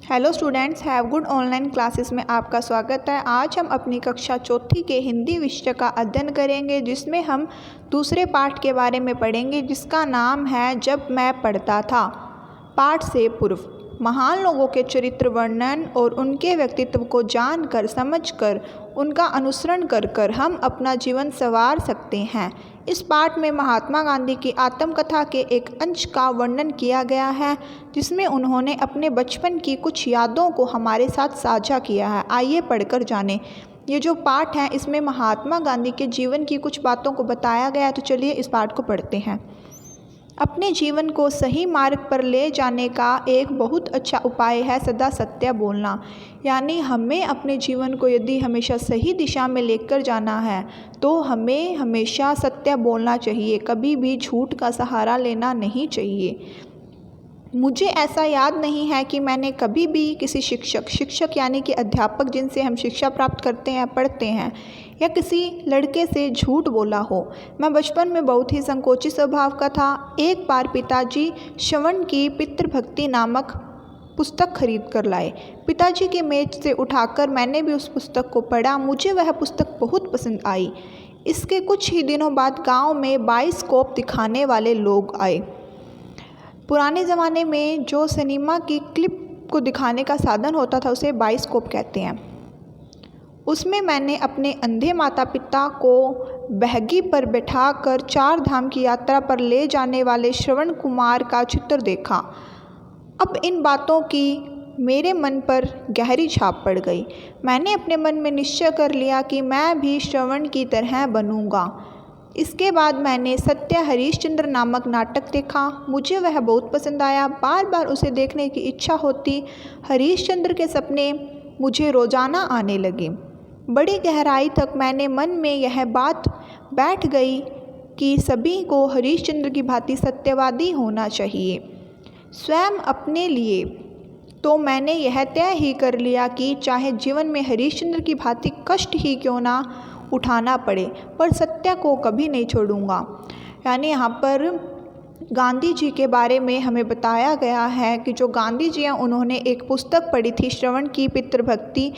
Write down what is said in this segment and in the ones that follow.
Hello students, have good online classes में आपका स्वागत है। आज हम अपनी कक्षा चौथी के हिंदी विषय का अध्ययन करेंगे, जिसमें हम दूसरे पाठ के बारे में पढ़ेंगे, जिसका नाम है जब मैं पढ़ता था। पाठ से पूर्व महान लोगों के चरित्र वर्णन और उनके व्यक्तित्व को जानकर, समझकर, उनका अनुसरण कर हम अपना जीवन संवार सकते हैं। इस पाठ में महात्मा गांधी की आत्मकथा के एक अंश का वर्णन किया गया है, जिसमें उन्होंने अपने बचपन की कुछ यादों को हमारे साथ साझा किया है। आइए पढ़कर जानें। ये जो पाठ है, इसमें महात्मा गांधी के जीवन की कुछ बातों को बताया गया है। तो चलिए इस पाठ को पढ़ते हैं। अपने जीवन को सही मार्ग पर ले जाने का एक बहुत अच्छा उपाय है सदा सत्य बोलना। यानी हमें अपने जीवन को यदि हमेशा सही दिशा में लेकर जाना है तो हमें हमेशा सत्य बोलना चाहिए, कभी भी झूठ का सहारा लेना नहीं चाहिए। मुझे ऐसा याद नहीं है कि मैंने कभी भी किसी शिक्षक यानी कि अध्यापक, जिनसे हम शिक्षा प्राप्त करते हैं, पढ़ते हैं, या किसी लड़के से झूठ बोला हो। मैं बचपन में बहुत ही संकोची स्वभाव का था। एक बार पिताजी श्रवण की पितृभक्ति नामक पुस्तक खरीद कर लाए। पिताजी के मेज से उठाकर मैंने भी उस पुस्तक को पढ़ा। मुझे वह पुस्तक बहुत पसंद आई। इसके कुछ ही दिनों बाद गाँव में बाइस्कोप दिखाने वाले लोग आए। पुराने ज़माने में जो सिनेमा की क्लिप को दिखाने का साधन होता था, उसे बाइस्कोप कहते हैं। उसमें मैंने अपने अंधे माता पिता को बहगी पर बैठाकर 4 धाम की यात्रा पर ले जाने वाले श्रवण कुमार का चित्र देखा। अब इन बातों की मेरे मन पर गहरी छाप पड़ गई। मैंने अपने मन में निश्चय कर लिया कि मैं भी श्रवण की तरह बनूंगा। इसके बाद मैंने सत्य हरिश्चंद्र नामक नाटक देखा। मुझे वह बहुत पसंद आया। बार बार उसे देखने की इच्छा होती। हरिश्चंद्र के सपने मुझे रोज़ाना आने लगे। बड़ी गहराई तक मैंने मन में यह बात बैठ गई कि सभी को हरिश्चंद्र की भांति सत्यवादी होना चाहिए। स्वयं अपने लिए तो मैंने यह तय ही कर लिया कि चाहे जीवन में हरिश्चंद्र की भांति कष्ट ही क्यों ना उठाना पड़े, पर सत्य को कभी नहीं छोड़ूंगा। यानी यहाँ पर गांधी जी के बारे में हमें बताया गया है कि जो गांधी जी हैं, उन्होंने एक पुस्तक पढ़ी थी, श्रवण की पितृभक्ति,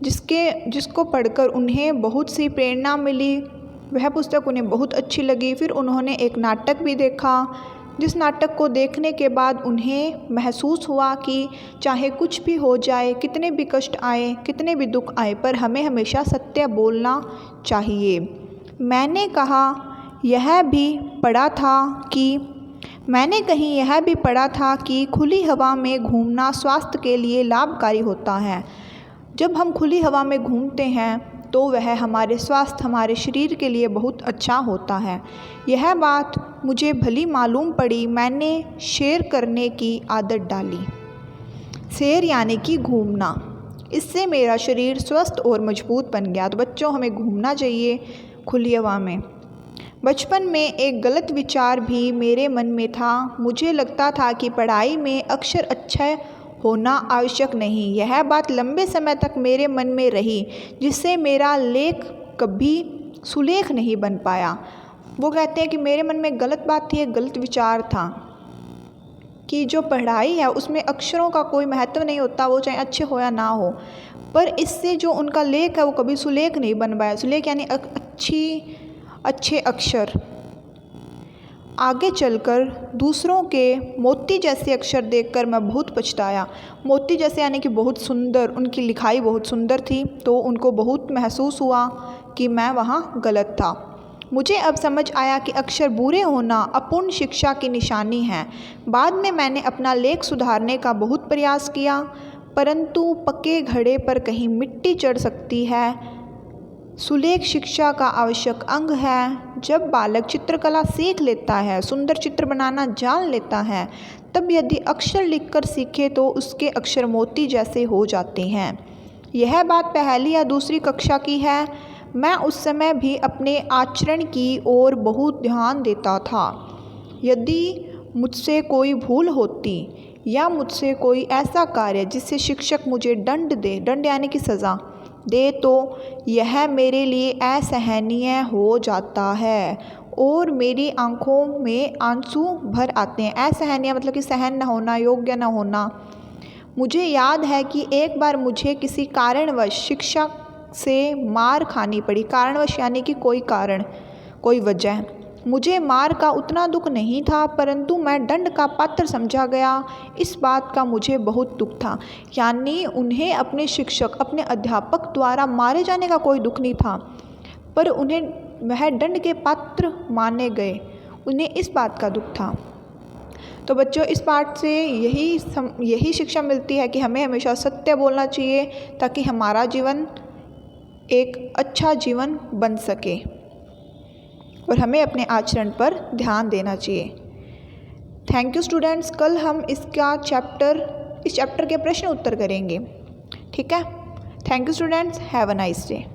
जिसको पढ़कर उन्हें बहुत सी प्रेरणा मिली। वह पुस्तक उन्हें बहुत अच्छी लगी। फिर उन्होंने एक नाटक भी देखा, जिस नाटक को देखने के बाद उन्हें महसूस हुआ कि चाहे कुछ भी हो जाए, कितने भी कष्ट आए, कितने भी दुख आए, पर हमें हमेशा सत्य बोलना चाहिए। मैंने कहीं यह भी पढ़ा था कि खुली हवा में घूमना स्वास्थ्य के लिए लाभकारी होता है। जब हम खुली हवा में घूमते हैं तो वह हमारे स्वास्थ्य, हमारे शरीर के लिए बहुत अच्छा होता है। यह बात मुझे भली मालूम पड़ी। मैंने सैर करने की आदत डाली। सैर यानी कि घूमना। इससे मेरा शरीर स्वस्थ और मजबूत बन गया। तो बच्चों, हमें घूमना चाहिए खुली हवा में। बचपन में एक गलत विचार भी मेरे मन में था। मुझे लगता था कि पढ़ाई में अक्षर अच्छा होना आवश्यक नहीं। यह बात लंबे समय तक मेरे मन में रही, जिससे मेरा लेख कभी सुलेख नहीं बन पाया। वो कहते हैं कि मेरे मन में गलत बात थी, एक गलत विचार था कि जो पढ़ाई है उसमें अक्षरों का कोई महत्व नहीं होता, वो चाहे अच्छे हो या ना हो। पर इससे जो उनका लेख है वो कभी सुलेख नहीं बन पाया। सुलेख यानी अच्छे अक्षर। आगे चलकर दूसरों के मोती जैसे अक्षर देखकर मैं बहुत पछताया। मोती जैसे यानी कि बहुत सुंदर, उनकी लिखाई बहुत सुंदर थी, तो उनको बहुत महसूस हुआ कि मैं वहाँ गलत था। मुझे अब समझ आया कि अक्षर बुरे होना अपूर्ण शिक्षा की निशानी है। बाद में मैंने अपना लेख सुधारने का बहुत प्रयास किया, परंतु पक्के घड़े पर कहीं मिट्टी चढ़ सकती है। सुलेख शिक्षा का आवश्यक अंग है। जब बालक चित्रकला सीख लेता है, सुंदर चित्र बनाना जान लेता है, तब यदि अक्षर लिखकर सीखे तो उसके अक्षर मोती जैसे हो जाते हैं। यह बात पहली या दूसरी कक्षा की है। मैं उस समय भी अपने आचरण की ओर बहुत ध्यान देता था। यदि मुझसे कोई भूल होती या मुझसे कोई ऐसा कार्य जिससे शिक्षक मुझे दंड यानी कि सज़ा दे, तो यह मेरे लिए असहनीय हो जाता है और मेरी आंखों में आंसू भर आते हैं। असहनीय मतलब कि सहन न होना, योग्य न होना। मुझे याद है कि एक बार मुझे किसी कारणवश शिक्षक से मार खानी पड़ी। कारणवश यानी कि कोई कारण, कोई वजह। मुझे मार का उतना दुख नहीं था, परंतु मैं दंड का पात्र समझा गया। इस बात का मुझे बहुत दुख था। यानी उन्हें अपने शिक्षक, अपने अध्यापक द्वारा मारे जाने का कोई दुख नहीं था, पर उन्हें वह दंड के पात्र माने गए, उन्हें इस बात का दुख था। तो बच्चों, इस पाठ से यही शिक्षा मिलती है कि हमें हमेशा सत्य बोलना चाहिए ताकि हमारा जीवन एक अच्छा जीवन बन सके और हमें अपने आचरण पर ध्यान देना चाहिए। Thank you students. कल हम इस चैप्टर के प्रश्न उत्तर करेंगे। ठीक है। Thank you students. Have a nice day.